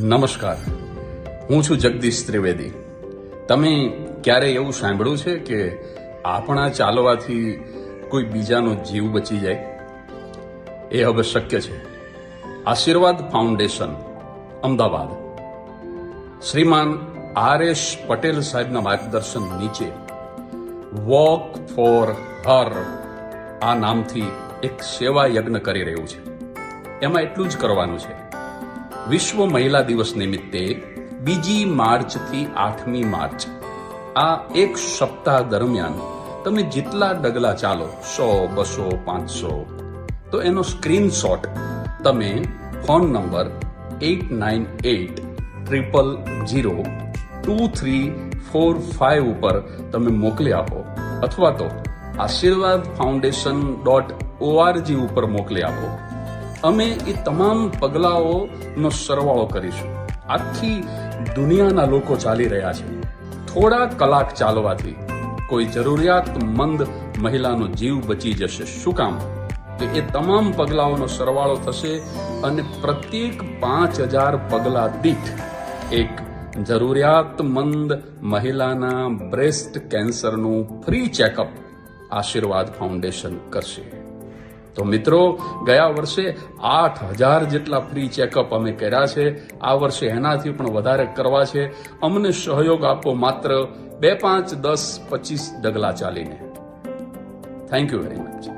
નમસ્કાર, હું છું જગદીશ ત્રિવેદી. તમે ક્યારે એવું સાંભળ્યું છે કે આપણા ચાલવાથી કોઈ બીજાનો જીવ બચી જાય? એ હવે શક્ય છે. આશીર્વાદ ફાઉન્ડેશન અમદાવાદ શ્રીમાન RS પટેલ સાહેબના માર્ગદર્શન નીચે વોક ફોર હર આ નામથી એક સેવા યજ્ઞ કરી રહ્યું છે. એમાં એટલું જ કરવાનું છે. વિશ્વ મહિલા દિવસ નિમિત્તે 2 માર્ચથી 8મી માર્ચ આ એક સપ્તાહ દરમિયાન તમે જેટલા ડગલા ચાલો 100, 200, 500 તો એનો સ્ક્રીનશોટ તમે ફોન નંબર 8980002345 ઉપર તમે મોકલી આપો અથવા તો આશીર્વાદફાઉન્ડેશન.org ઉપર મોકલી આપો. અમે એ તમામ પગલાઓનો સરવાળો કરીશું. આખી દુનિયાના લોકો ચાલી રહ્યા છે. થોડા કલાક ચાલવાથી કોઈ જરૂરિયાતમંદ મહિલાનો જીવ બચી જશે. શું કામ? તો એ તમામ પગલાઓનો સરવાળો થશે અને પ્રત્યેક 5000 પગલા દીઠ એક જરૂરિયાતમંદ મહિલાના બ્રેસ્ટ કેન્સરનું ફ્રી ચેકઅપ આશીર્વાદ ફાઉન્ડેશન કરશે. તો મિત્રો, ગયા વર્ષે 8000 જેટલા ફ્રી ચેકઅપ અમે કર્યા છે. આ વર્ષે એનાથી પણ વધારે કરવા છે. અમને સહયોગ આપો માત્ર 2, 5, 10, 25 ડગલા ચાલીને. Thank you very much.